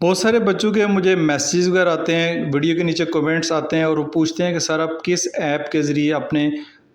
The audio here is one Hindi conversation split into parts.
बहुत सारे बच्चों के मुझे मैसेज वगैरह आते हैं, वीडियो के नीचे कमेंट्स आते हैं और वो पूछते हैं कि सर आप किस ऐप के ज़रिए अपने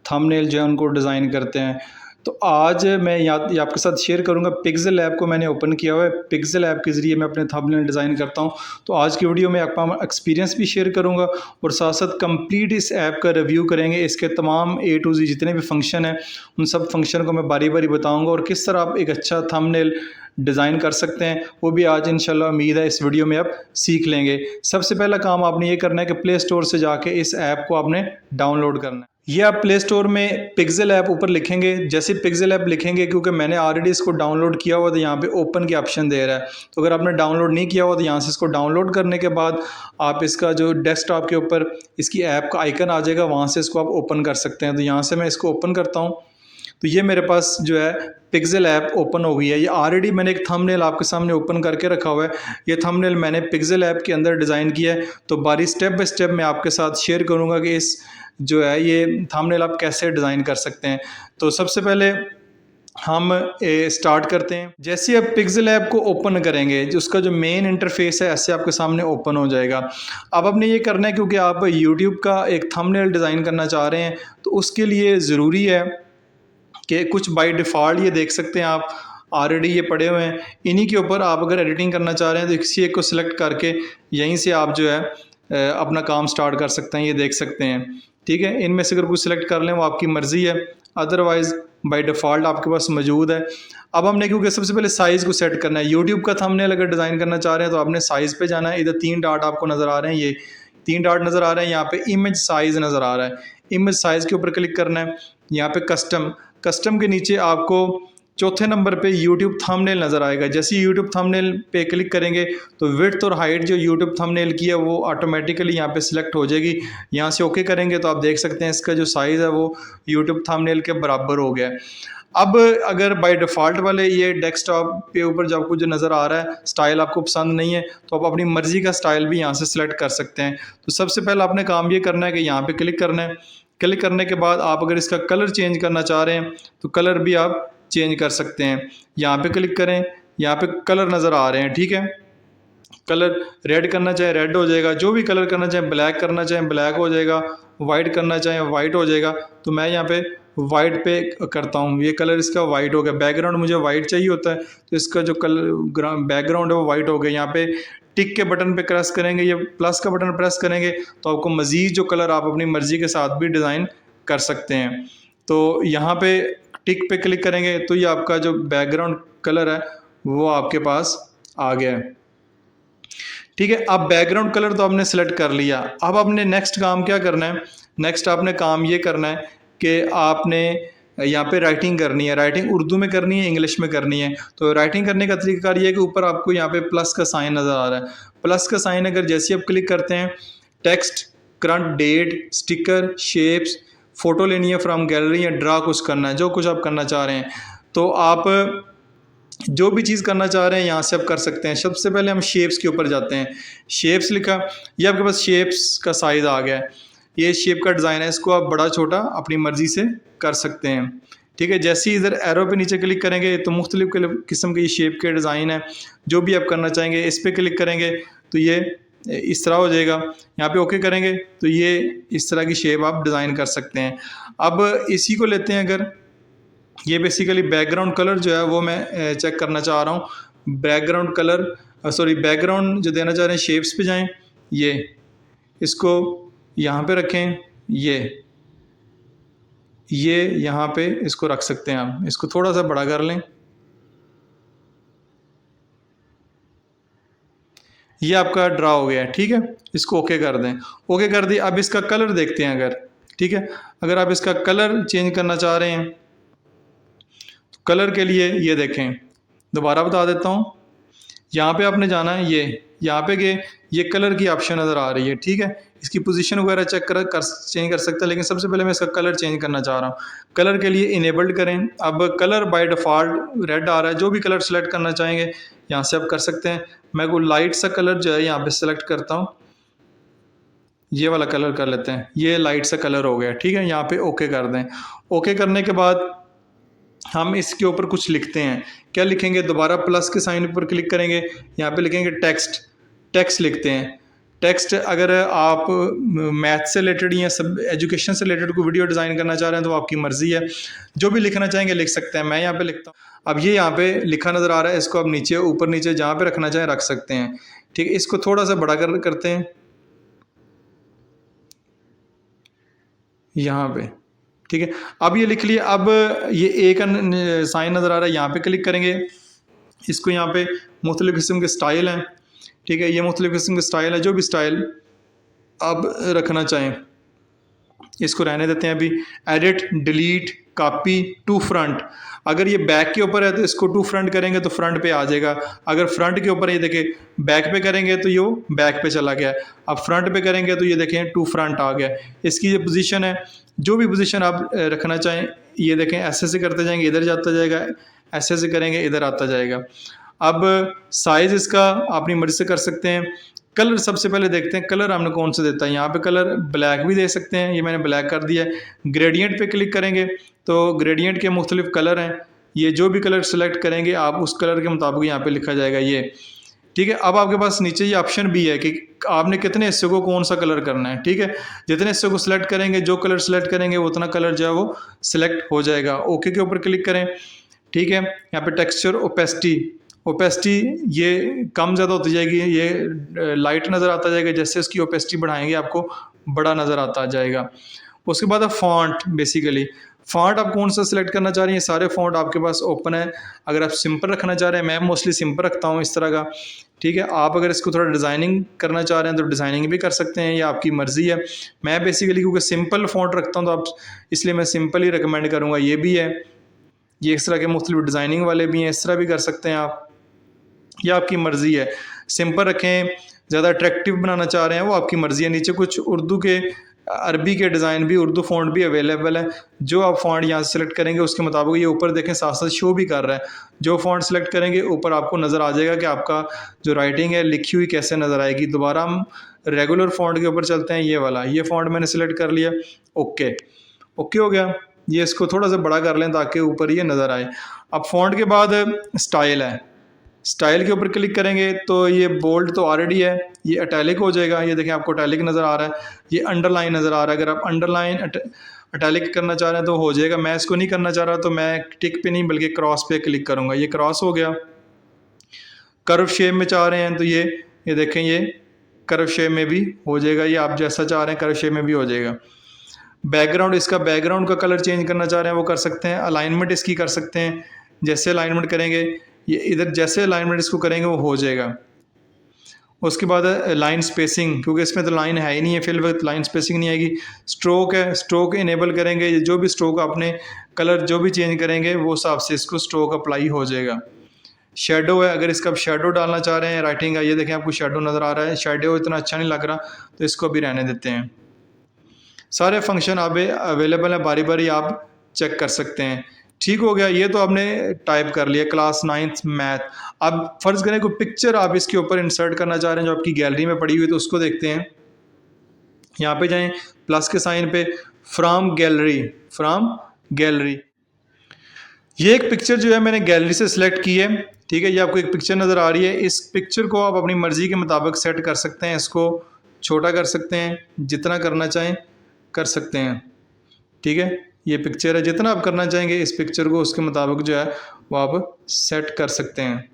थंबनेल जो है उनको डिज़ाइन करते हैं। तो आज मैं ये आपके साथ शेयर करूंगा। पिक्सेल ऐप को मैंने ओपन किया हुआ है, पिक्सेल ऐप के ज़रिए मैं अपने थंबनेल डिज़ाइन करता हूं। तो आज की वीडियो में आपका एक्सपीरियंस भी शेयर करूंगा और साथ साथ कंप्लीट इस ऐप का रिव्यू करेंगे। इसके तमाम A to Z जितने भी फंक्शन हैं उन सब फंक्शन को मैं बारी बारी बताऊँगा और किस तरह आप एक अच्छा थंबनेल डिज़ाइन कर सकते हैं, वो भी आज इंशाल्लाह उम्मीद है इस वीडियो में आप सीख लेंगे। सबसे पहला काम आपने ये करना है कि प्ले स्टोर से जाके इस ऐप को आपने डाउनलोड करना है। ये आप प्ले स्टोर में पिक्सेल ऐप ऊपर लिखेंगे। जैसे पिक्सेल ऐप लिखेंगे, क्योंकि मैंने ऑलरेडी इसको डाउनलोड किया हुआ तो यहाँ पे ओपन के ऑप्शन दे रहा है। तो अगर आपने डाउनलोड नहीं किया हुआ तो यहाँ से इसको डाउनलोड करने के बाद आप इसका जो डेस्कटॉप के ऊपर इसकी ऐप का आइकन आ जाएगा, वहाँ से इसको आप ओपन कर सकते हैं। तो यहाँ से मैं इसको ओपन करता हूँ तो ये मेरे पास जो है पिक्सेल ऐप ओपन हो गई है। ये ऑलरेडी मैंने एक थंबनेल आपके सामने ओपन करके रखा हुआ है। ये थंबनेल मैंने पिक्सेल ऐप के अंदर डिज़ाइन किया है। तो बारी स्टेप बाय स्टेप मैं आपके साथ शेयर करूंगा कि इस जो है ये थंबनेल आप कैसे डिज़ाइन कर सकते हैं। तो सबसे पहले हम स्टार्ट करते हैं। जैसे आप पिक्सेल ऐप को ओपन करेंगे, जो उसका जो मेन इंटरफेस है ऐसे आपके सामने ओपन हो जाएगा। अब आपने ये करना है, क्योंकि आप यूट्यूब का एक थंबनेल डिज़ाइन करना चाह रहे हैं तो उसके लिए ज़रूरी है कि कुछ बाय डिफ़ॉल्ट ये देख सकते हैं आप ऑलरेडी ये पड़े हुए हैं। इन्हीं के ऊपर आप अगर एडिटिंग करना चाह रहे हैं तो किसी एक को सिलेक्ट करके यहीं से आप जो है अपना काम स्टार्ट कर सकते हैं। ये देख सकते हैं, ठीक है। इनमें से अगर कुछ सिलेक्ट कर लें वो आपकी मर्ज़ी है, अदरवाइज़ बाय डिफ़ॉल्ट आपके पास मौजूद है। अब हमने क्योंकि सबसे पहले साइज़ को सेट करना है। यूट्यूब का थंबनेल अगर डिज़ाइन करना चाह रहे हैं तो आपने साइज़ पे जाना है। इधर 3 डॉट आपको नज़र आ रहे हैं, ये 3 डॉट नज़र आ रहे हैं। यहाँ पे इमेज साइज़ नज़र आ रहा है, इमेज साइज़ के ऊपर क्लिक करना है। यहाँ पे कस्टम के नीचे आपको चौथे नंबर पे यूट्यूब थंबनेल नज़र आएगा। जैसे यूट्यूब थंबनेल पे क्लिक करेंगे तो विड्थ और हाइट जो यूट्यूब थंबनेल की है वो ऑटोमेटिकली यहाँ पे सिलेक्ट हो जाएगी। यहाँ से ओके करेंगे तो आप देख सकते हैं इसका जो साइज़ है वो यूट्यूब थंबनेल के बराबर हो गया है। अब अगर बाय डिफ़ॉल्ट वाले ये डेस्कटॉप पे ऊपर जो आपको जो नज़र आ रहा है स्टाइल आपको पसंद नहीं है तो आप अपनी मर्ज़ी का स्टाइल भी यहाँ से सिलेक्ट कर सकते हैं। तो सबसे पहले आपने काम ये करना है कि यहाँ पे क्लिक करना है। क्लिक करने के बाद आप अगर इसका कलर चेंज करना चाह रहे हैं तो कलर भी आप चेंज कर सकते हैं। यहाँ पे क्लिक करें, यहाँ पे कलर नज़र आ रहे हैं, ठीक है। कलर रेड करना चाहे रेड हो जाएगा, जो भी कलर करना चाहे, ब्लैक करना चाहे ब्लैक हो जाएगा, वाइट करना चाहे वाइट हो जाएगा। तो मैं यहाँ पे वाइट पे करता हूँ। ये कलर इसका वाइट हो गया। बैकग्राउंड मुझे वाइट चाहिए होता है तो इसका जो कलर बैकग्राउंड है वो वाइट हो गया। यहाँ पे टिक के बटन पे प्रेस करेंगे या प्लस का बटन प्रेस करेंगे तो आपको मज़ीद जो कलर आप अपनी मर्ज़ी के साथ भी डिज़ाइन कर सकते हैं। तो यहाँ पे टिक पे क्लिक करेंगे तो ये आपका जो बैकग्राउंड कलर है वो आपके पास आ गया है, ठीक है। अब बैकग्राउंड कलर तो आपने सेलेक्ट कर लिया। अब आपने नेक्स्ट काम क्या करना है, नेक्स्ट आपने काम ये करना है कि आपने यहाँ पे राइटिंग करनी है। राइटिंग उर्दू में करनी है, इंग्लिश में करनी है। तो राइटिंग करने का तरीका ये है कि ऊपर आपको यहाँ पे प्लस का साइन नज़र आ रहा है। प्लस का साइन अगर जैसे आप क्लिक करते हैं, text, current date, sticker, shapes, photo लेनी है फ्रॉम गैलरी या ड्रा कुछ करना है, जो कुछ आप करना चाह रहे हैं तो आप जो भी चीज़ करना चाह रहे हैं यहाँ से आप कर सकते हैं। सबसे पहले हम शेप्स के ऊपर जाते हैं। शेप्स लिखा, ये आपके पास शेप्स का साइज़ आ गया है। ये शेप का डिज़ाइन है, इसको आप बड़ा छोटा अपनी मर्ज़ी से कर सकते हैं, ठीक है। जैसे ही इधर एरो पे नीचे क्लिक करेंगे तो मुख्तलिफ किस्म के शेप के डिज़ाइन है, जो भी आप करना चाहेंगे इस पर क्लिक करेंगे तो ये इस तरह हो जाएगा। यहाँ पे ओके करेंगे तो ये इस तरह की शेप आप डिज़ाइन कर सकते हैं। अब इसी को लेते हैं, अगर ये बेसिकली बैकग्राउंड कलर जो है वो मैं चेक करना चाह रहा हूँ। बैकग्राउंड कलर बैकग्राउंड जो देना चाह रहे हैं, शेप्स पे जाएं, ये इसको यहाँ पे रखें, ये यहाँ पे इसको रख सकते हैं। हम इसको थोड़ा सा बड़ा कर लें, ये आपका ड्रा हो गया है, ठीक है। इसको ओके कर दें, ओके कर दी। अब इसका कलर देखते हैं अगर, ठीक है। अगर आप इसका कलर चेंज करना चाह रहे हैं तो कलर के लिए ये देखें, दोबारा बता देता हूँ। यहाँ पे आपने जाना है, ये यहाँ पे गए, ये कलर की ऑप्शन नज़र आ रही है, ठीक है। इसकी पोजीशन वगैरह चेक कर चेंज कर सकते हैं, लेकिन सबसे पहले मैं इसका कलर चेंज करना चाह रहा हूँ। कलर के लिए इनेबल्ड करें। अब कलर बाय डिफ़ॉल्ट रेड आ रहा है, जो भी कलर सेलेक्ट करना चाहेंगे यहाँ से आप कर सकते हैं। मैं को लाइट सा कलर जो है यहाँ पे सेलेक्ट करता हूँ, ये वाला कलर कर लेते हैं। ये लाइट सा कलर हो गया, ठीक है। यहाँ पे ओके कर दें। ओके करने के बाद हम इसके ऊपर कुछ लिखते हैं। क्या लिखेंगे, दोबारा प्लस के साइन पर क्लिक करेंगे, यहाँ पे लिखेंगे टेक्स्ट। टेक्स्ट लिखते हैं। टेक्स्ट अगर आप मैथ से रिलेटेड या सब एजुकेशन से रिलेटेड कोई वीडियो डिज़ाइन करना चाह रहे हैं तो आपकी मर्ज़ी है, जो भी लिखना चाहेंगे लिख सकते हैं। मैं यहाँ पे लिखता हूँ। अब ये यहाँ पे लिखा नज़र आ रहा है, इसको आप नीचे ऊपर नीचे जहाँ पे रखना चाहें रख सकते हैं। ठीक है, इसको थोड़ा सा बड़ा करते हैं यहाँ पे। ठीक है, अब ये लिख लिया। अब ये ए का साइन नज़र आ रहा है, यहाँ पे क्लिक करेंगे। इसको यहाँ पे मुख्तलिफ़ किस्म के स्टाइल हैं। ठीक है, ये मुख्तलिफ़ किस्म के स्टाइल है, जो भी स्टाइल आप रखना चाहें इसको रहने देते हैं अभी। Edit, delete, copy to front. अगर ये बैक के ऊपर है तो इसको टू फ्रंट करेंगे तो फ्रंट पे आ जाएगा। अगर फ्रंट के ऊपर ये देखें बैक पे करेंगे तो ये बैक पे चला गया। अब फ्रंट पे करेंगे तो ये देखें टू फ्रंट आ गया। इसकी ये पोजीशन है, जो भी पोजीशन आप रखना चाहें ये देखें ऐसे से करते जाएंगे इधर जाता जाएगा, ऐसे से करेंगे इधर आता जाएगा। अब साइज़ इसका अपनी मर्ज़ी से कर सकते हैं। कलर सबसे पहले देखते हैं कलर हमने कौन सा देता है। यहाँ पे कलर ब्लैक भी दे सकते हैं, ये मैंने ब्लैक कर दिया है। ग्रेडियंट पे क्लिक करेंगे तो ग्रेडियंट के मुख्तलिफ कलर हैं, ये जो भी कलर सेलेक्ट करेंगे आप उस कलर के मुताबिक यहाँ पे लिखा जाएगा ये। ठीक है, अब आपके पास नीचे ये ऑप्शन भी है कि आपने कितने हिस्से को कौन सा कलर करना है। ठीक है, जितने हिस्से को सिलेक्ट करेंगे, जो कलर सेलेक्ट करेंगे वो उतना कलर जो है वो सिलेक्ट हो जाएगा। ओके के ऊपर क्लिक करें। ठीक है, यहाँ पे टेक्सचर ओपेसिटी ये कम ज़्यादा होती जाएगी, ये लाइट नज़र आता जाएगा। जैसे इसकी ओपेसिटी बढ़ाएंगे आपको बड़ा नज़र आता जाएगा। उसके बाद फॉन्ट, बेसिकली फ़ॉन्ट आप कौन सा सिलेक्ट करना चाह रहे हैं, सारे फ़ॉन्ट आपके पास ओपन है। अगर आप सिंपल रखना चाह रहे हैं, मैं मोस्टली सिंपल रखता हूँ इस तरह का। ठीक है, आप अगर इसको थोड़ा डिज़ाइनिंग करना चाह रहे हैं तो डिज़ाइनिंग भी कर सकते हैं, ये आपकी मर्ज़ी है। मैं बेसिकली क्योंकि सिंपल फ़ॉन्ट रखता हूँ तो आप इसलिए मैं सिंपल ही रिकमेंड करूँगा। ये भी है, ये इस तरह के मुख्तलिफ डिज़ाइनिंग वाले भी हैं, इस तरह भी कर सकते हैं आप, ये आपकी मर्ज़ी है। सिंपल रखें, ज़्यादा अट्रैक्टिव बनाना चाह रहे हैं वो आपकी मर्ज़ी है। नीचे कुछ उर्दू के, अरबी के डिज़ाइन भी, उर्दू फ़ॉन्ट भी अवेलेबल है। जो आप फ़ॉन्ट यहाँ से सिलेक्ट करेंगे उसके मुताबिक ये ऊपर देखें साथ साथ शो भी कर रहा है। जो फ़ॉन्ट सिलेक्ट करेंगे ऊपर आपको नज़र आ जाएगा कि आपका जो राइटिंग है लिखी हुई कैसे नज़र आएगी। दोबारा हम रेगुलर फ़ॉन्ट के ऊपर चलते हैं, ये वाला, ये फ़ॉन्ट मैंने सिलेक्ट कर लिया। ओके हो गया। ये इसको थोड़ा सा बड़ा कर लें ताकि ऊपर ये नज़र आए। अब फ़ॉन्ट के बाद स्टाइल है, स्टाइल के ऊपर क्लिक करेंगे तो ये बोल्ड तो ऑलरेडी है, ये अटैलिक हो जाएगा। ये देखें आपको अटैलिक नज़र आ रहा है, ये अंडरलाइन नज़र आ रहा है। अगर आप अंडरलाइन अटैलिक करना चाह रहे हैं तो हो जाएगा। मैं इसको नहीं करना चाह रहा तो मैं टिक पे नहीं बल्कि क्रॉस पे क्लिक करूँगा, ये क्रॉस हो गया। कर्व शेप में चाह रहे हैं तो ये देखें ये कर्व शेप में भी हो जाएगा, ये आप जैसा चाह रहे हैं कर्व शेप में भी हो जाएगा। बैकग्राउंड, इसका बैकग्राउंड का कलर चेंज करना चाह रहे हैं वो कर सकते हैं। अलाइनमेंट इसकी कर सकते हैं, जैसे अलाइनमेंट करेंगे ये इधर जैसे अलाइनमेंट इसको करेंगे वो हो जाएगा। उसके बाद लाइन स्पेसिंग, क्योंकि इसमें तो लाइन है ही नहीं है फिल वक्त, लाइन स्पेसिंग नहीं आएगी। स्ट्रोक है, स्ट्रोक इनेबल करेंगे, जो भी स्ट्रोक आपने कलर जो भी चेंज करेंगे वो हिसाब से इसको स्ट्रोक अप्लाई हो जाएगा। शेडो है, अगर इसका आप शेडो डालना चाह रहे हैं राइटिंग का, ये देखें आपको शेडो नज़र आ रहा है, शेडो इतना अच्छा नहीं लग रहा तो इसको भी रहने देते हैं। सारे फंक्शन अब अवेलेबल है, बारी बारी आप चेक कर सकते हैं। ठीक हो गया, ये तो आपने टाइप कर लिया क्लास 9th मैथ। अब फ़र्ज़ करें कोई पिक्चर आप इसके ऊपर इंसर्ट करना चाह रहे हैं जो आपकी गैलरी में पड़ी हुई, तो उसको देखते हैं। यहाँ पे जाएं प्लस के साइन पे, फ्रॉम गैलरी। ये एक पिक्चर जो है मैंने गैलरी से सिलेक्ट की है। ठीक है, ये आपको एक पिक्चर नज़र आ रही है। इस पिक्चर को आप अपनी मर्ज़ी के मुताबिक सेट कर सकते हैं, इसको छोटा कर सकते हैं, जितना करना चाहें कर सकते हैं। ठीक है, ये पिक्चर है, जितना आप करना चाहेंगे इस पिक्चर को उसके मुताबिक जो है वो आप सेट कर सकते हैं।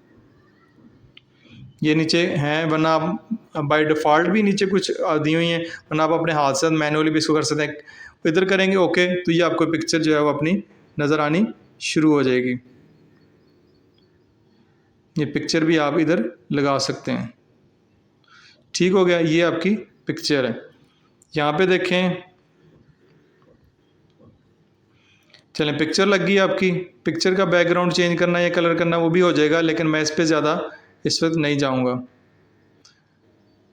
ये नीचे हैं, वरना आप बाय डिफ़ॉल्ट भी नीचे कुछ दी हुई हैं, वरना आप अपने हाथ से मैनुअली भी इसको कर सकते हैं। इधर करेंगे ओके तो ये आपको पिक्चर जो है वो अपनी नज़र आनी शुरू हो जाएगी। ये पिक्चर भी आप इधर लगा सकते हैं। ठीक हो गया, ये आपकी पिक्चर है। यहाँ पे देखें, चलें पिक्चर लग गई आपकी। पिक्चर का बैकग्राउंड चेंज करना या कलर करना वो भी हो जाएगा, लेकिन मैं इस पर ज़्यादा इस वक्त नहीं जाऊँगा।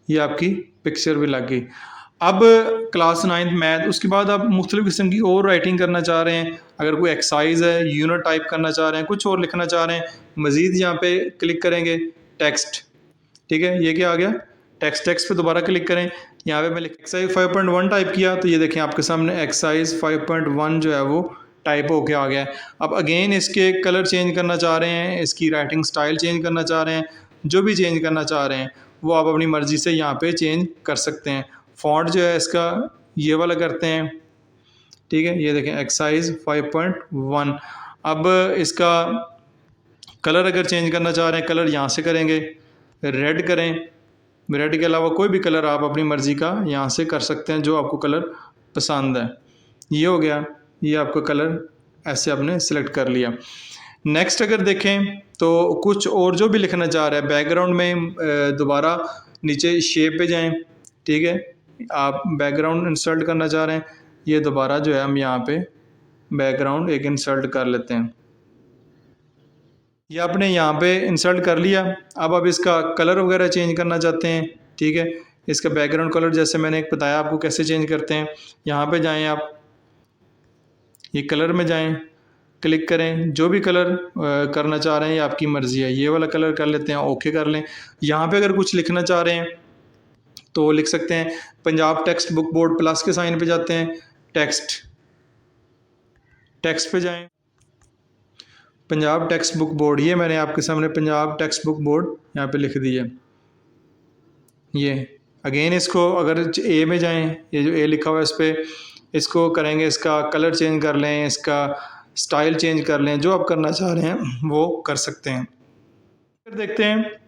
ये आपकी पिक्चर भी लग गई। अब क्लास 9th मैथ, उसके बाद आप मुख्तलिफ़ किस्म की और राइटिंग करना चाह रहे हैं, अगर कोई एक्सरसाइज है, यूनिट टाइप करना चाह रहे हैं, कुछ और लिखना चाह रहे हैं, मज़ीद यहाँ पे क्लिक करेंगे टेक्स्ट। ठीक है, ये क्या आ गया टेक्स्ट पे दोबारा क्लिक करें। यहाँ पे मैं एक्सरसाइज 5.1 टाइप किया तो ये देखें आपके सामने एक्सरसाइज 5.1 जो है वो टाइप होके आ गया है। अब अगेन इसके कलर चेंज करना चाह रहे हैं, इसकी राइटिंग स्टाइल चेंज करना चाह रहे हैं, जो भी चेंज करना चाह रहे हैं वो आप अपनी मर्ज़ी से यहाँ पे चेंज कर सकते हैं। फ़ॉन्ट जो है इसका ये वाला करते हैं, ठीक है। ये देखें एक्साइज 5.1। अब इसका कलर अगर चेंज करना चाह रहे हैं, कलर यहाँ से करेंगे, रेड करें। रेड के अलावा कोई भी कलर आप अपनी मर्ज़ी का यहाँ से कर सकते हैं जो आपको कलर पसंद है। ये हो गया, ये आपका कलर ऐसे आपने सेलेक्ट कर लिया। नेक्स्ट अगर देखें तो कुछ और जो भी लिखना चाह रहा है बैकग्राउंड में, दोबारा नीचे शेप पे जाएं, ठीक है। आप बैकग्राउंड इंसर्ट करना चाह रहे हैं, ये दोबारा जो है हम यहाँ पे बैकग्राउंड एक इंसर्ट कर लेते हैं। ये आपने यहाँ पे इंसर्ट कर लिया। अब आप इसका कलर वगैरह चेंज करना चाहते हैं, ठीक है। इसका बैकग्राउंड कलर जैसे मैंने एक बताया आपको कैसे चेंज करते हैं। यहाँ पे जाएं आप, ये कलर में जाएं, क्लिक करें, जो भी कलर करना चाह रहे हैं ये आपकी मर्ज़ी है। ये वाला कलर कर लेते हैं, ओके कर लें। यहाँ पे अगर कुछ लिखना चाह रहे हैं तो लिख सकते हैं। Punjab text book board plus के साइन पे जाते हैं, टेक्स्ट पे जाएं, पंजाब टेक्स्ट बुक बोर्ड, ये मैंने आपके सामने पंजाब टेक्स्ट बुक बोर्ड यहाँ पे लिख दिया। ये अगेन इसको अगर ए में जाएं, ये जो ए लिखा हुआ है इस पर इसको करेंगे, इसका कलर चेंज कर लें, इसका स्टाइल चेंज कर लें, जो आप करना चाह रहे हैं वो कर सकते हैं। फिर देखते हैं,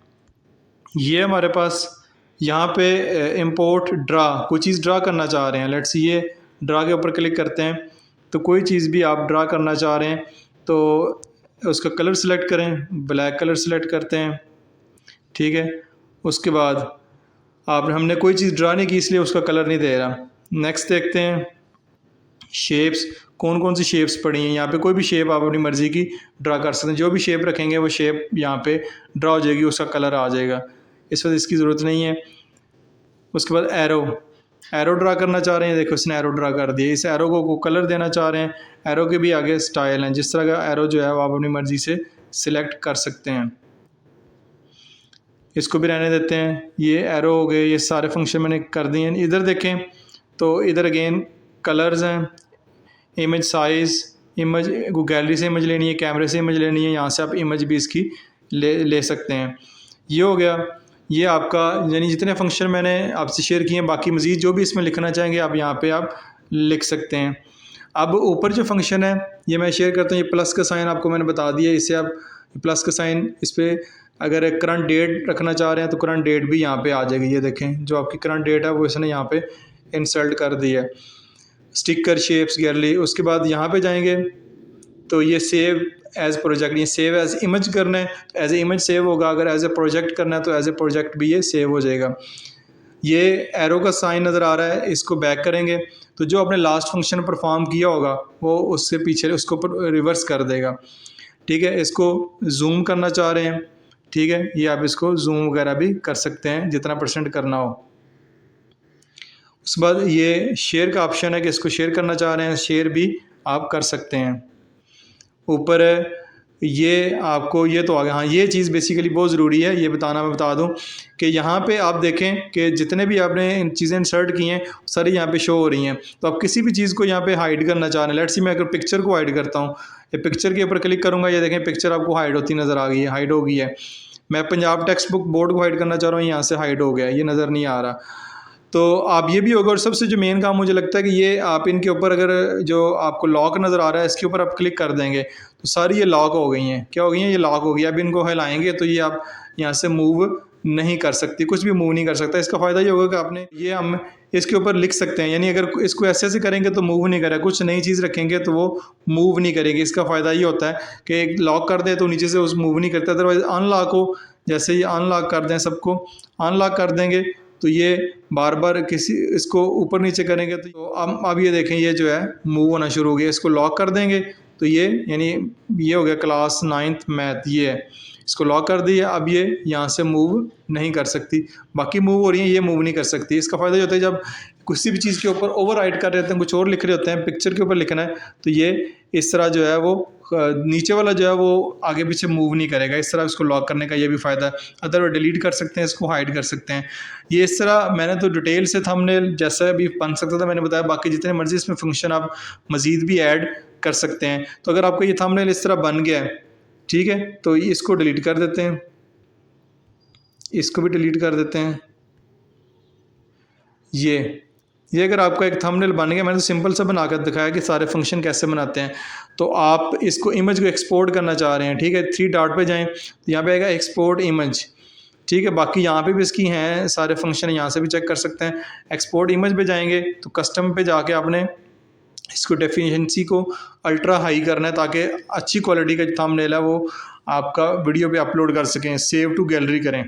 ये हमारे पास यहाँ पे इंपोर्ट ड्रा, कोई चीज़ ड्रा करना चाह रहे हैं। लेट्स ये ड्रा के ऊपर क्लिक करते हैं, तो कोई चीज़ भी आप ड्रा करना चाह रहे हैं तो उसका कलर सेलेक्ट करें, ब्लैक कलर सेलेक्ट करते हैं, ठीक है। उसके बाद हमने कोई चीज़ ड्रा नहीं की इसलिए उसका कलर नहीं दे रहा। नेक्स्ट देखते हैं शेप्स, कौन कौन सी शेप्स पड़ी हैं। यहाँ पे कोई भी शेप आप अपनी मर्ज़ी की ड्रा कर सकते हैं, जो भी शेप रखेंगे वो शेप यहाँ पे ड्रा हो जाएगी, उसका कलर आ जाएगा। इस वक्त इसकी ज़रूरत नहीं है। उसके बाद एरो ड्रा करना चाह रहे हैं, देखो इसने एरो ड्रा कर दिया। इस एरो को कलर देना चाह रहे हैं, एरो के भी आगे स्टाइल हैं, जिस तरह का एरो जो है वो आप अपनी मर्ज़ी से सिलेक्ट कर सकते हैं। इसको भी रहने देते हैं। ये एरो हो गए, ये सारे फंक्शन मैंने कर दिए हैं। इधर देखें तो इधर अगेन कलर्स हैं, इमेज साइज़, इमेज को गैलरी से इमेज लेनी है, कैमरे से इमेज लेनी है, यहाँ से आप इमेज भी इसकी ले सकते हैं। ये हो गया, ये आपका यानी जितने फंक्शन मैंने आपसे शेयर किए हैं, बाकी मज़ीद जो भी इसमें लिखना चाहेंगे आप यहाँ पे आप लिख सकते हैं। अब ऊपर जो फंक्शन है ये मैं शेयर करता हूँ, ये प्लस का साइन आपको मैंने बता दिया। इससे आप प्लस का साइन, इस पर अगर करंट डेट रखना चाह रहे हैं तो करंट डेट भी यहाँ पे आ जाएगी। ये देखें जो आपकी करंट डेट है वो इसने यहाँ पे इंसर्ट कर दी है। Sticker, shapes, gallery. उसके बाद यहाँ पे जाएंगे तो ये सेव एज प्रोजेक्ट, ये सेव एज इमेज करना है तो एज ए इमेज सेव होगा, अगर एज ए प्रोजेक्ट करना है तो एज ए प्रोजेक्ट भी ये सेव हो जाएगा। ये एरो का साइन नज़र आ रहा है, इसको बैक करेंगे तो जो आपने लास्ट फंक्शन परफॉर्म किया होगा वो उससे पीछे उसको रिवर्स कर देगा, ठीक है। इसको जूम करना चाह रहे हैं, ठीक है, ये आप इसको जूम वगैरह भी कर सकते हैं जितना % करना हो। उसके बाद ये शेयर का ऑप्शन है कि इसको शेयर करना चाह रहे हैं, शेयर भी आप कर सकते हैं। ऊपर ये आपको ये तो आ गया। हाँ, ये चीज़ बेसिकली बहुत ज़रूरी है, ये बताना मैं बता दूं कि यहाँ पे आप देखें कि जितने भी आपने इन चीज़ें इंसर्ट की हैं सारी यहाँ पे शो हो रही हैं। तो आप किसी भी चीज़ को यहाँ पे हाइड करना चाह रहे हैं, लेट्स सी मैं अगर पिक्चर को हाइड करता हूँ, ये पिक्चर के ऊपर क्लिक करूँगा, ये देखें पिक्चर आपको हाइड होती नज़र आ गई है, हाइड हो गई है। मैं पंजाब टेक्स्ट बुक बोर्ड को हाइड करना चाह रहा हूँ, यहाँ से हाइड हो गया, ये नज़र नहीं आ रहा। तो आप ये भी होगा। और सबसे जो मेन काम मुझे लगता है कि ये आप इनके ऊपर अगर जो आपको लॉक नज़र आ रहा है इसके ऊपर आप क्लिक कर देंगे तो सारी ये लॉक हो गई हैं। क्या हो गई हैं? ये लॉक हो गई। अब इनको हिलाएंगे तो ये आप यहाँ से मूव नहीं कर सकती, कुछ भी मूव नहीं कर सकता। इसका फ़ायदा ये होगा कि आपने ये हम इसके ऊपर लिख सकते हैं, यानी अगर इसको ऐसे ऐसे करेंगे तो मूव नहीं करेगा, कुछ नई चीज़ रखेंगे तो वो मूव नहीं करेगी। इसका फ़ायदा ये होता है कि एक लॉक कर दें तो नीचे से उस मूव नहीं करता। अदरवाइज़ अनलॉक हो, जैसे ये अनलॉक कर दें, सबको अनलॉक कर देंगे तो ये बार बार किसी इसको ऊपर नीचे करेंगे तो अब ये देखें ये जो है मूव होना शुरू हो गया। इसको लॉक कर देंगे तो ये यानी ये हो गया क्लास 9th मैथ, ये है, इसको लॉक कर दिया। अब ये यहाँ से मूव नहीं कर सकती, बाकी मूव हो रही है, ये मूव नहीं कर सकती। इसका फ़ायदा ये होता है जब किसी भी चीज़ के ऊपर ओवर राइट कर रहे होते हैं, कुछ और लिख रहे होते हैं, पिक्चर के ऊपर लिखना है तो ये इस तरह जो है वो नीचे वाला जो है वो आगे पीछे मूव नहीं करेगा। इस तरह इसको लॉक करने का ये भी फ़ायदा है। अदर डिलीट कर सकते हैं, इसको हाइड कर सकते हैं। ये इस तरह मैंने तो डिटेल से थंबनेल जैसा भी बन सकता था मैंने बताया, बाकी जितने मर्जी इसमें फंक्शन आप मज़ीद भी ऐड कर सकते हैं। तो अगर आपका ये थंबनेल इस तरह बन गया है, ठीक है, तो इसको डिलीट कर देते हैं। इसको भी डिलीट कर देते हैं। ये अगर आपका एक थंबनेल बन गया, मैंने तो सिंपल सा बना कर दिखाया कि सारे फंक्शन कैसे बनाते हैं। तो आप इसको इमेज को एक्सपोर्ट करना चाह रहे हैं, ठीक है, 3 डॉट पे जाएं, तो यहाँ पे आएगा एक्सपोर्ट इमेज, ठीक है। बाकी यहाँ पे भी इसकी हैं सारे फंक्शन, यहाँ से भी चेक कर सकते हैं। एक्सपोर्ट इमेज पे जाएंगे तो कस्टम पे जाके आपने इसको डेफिनेंसी को अल्ट्रा हाई करना है ताकि अच्छी क्वालिटी का जो थंबनेल है वो आपका वीडियो पे अपलोड कर सकें। सेव टू गैलरी करें,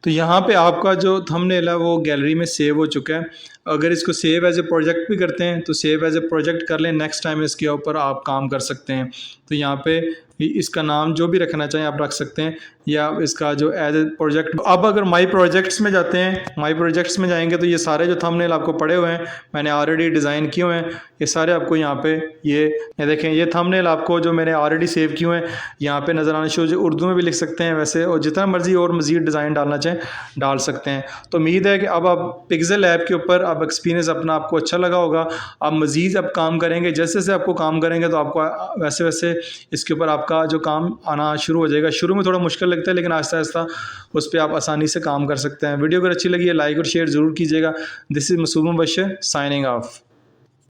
तो यहाँ पे आपका जो थंबनेल है वो गैलरी में सेव हो चुका है। अगर इसको सेव एज ए प्रोजेक्ट भी करते हैं तो सेव एज ए प्रोजेक्ट कर लें, नेक्स्ट टाइम इसके ऊपर आप काम कर सकते हैं। तो यहाँ पे इसका नाम जो भी रखना चाहें आप रख सकते हैं, या इसका जो एज ए प्रोजेक्ट। अब अगर माई प्रोजेक्ट्स में जाते हैं, माई प्रोजेक्ट्स में जाएंगे तो ये सारे जो थंबनेल आपको पड़े हुए हैं मैंने ऑलरेडी डिज़ाइन किए हुए हैं, ये सारे आपको यहाँ पे ये देखें, ये थंबनेल आपको जो मैंने ऑलरेडी सेव किए हुए हैं यहाँ पे नज़र आने शुरू। उर्दू में भी लिख सकते हैं वैसे, और जितना मर्जी और मज़ीद डिज़ाइन डालना चाहें डाल सकते हैं। तो उम्मीद है कि अब आप पिक्सेल ऐप के ऊपर अब एक्सपीरियंस अपना आपको अच्छा लगा होगा। आप मज़ीद अब काम करेंगे, जैसे जैसे आपको काम करेंगे तो आपको वैसे वैसे इसके ऊपर आपका जो काम आना शुरू हो जाएगा। शुरू में थोड़ा मुश्किल लगता है लेकिन आहिस्ता आहिस्ता उस पर आप आसानी से काम कर सकते हैं। वीडियो अगर अच्छी लगी है लाइक और शेयर ज़रूर कीजिएगा। This is Masoom Mubashshir signing of.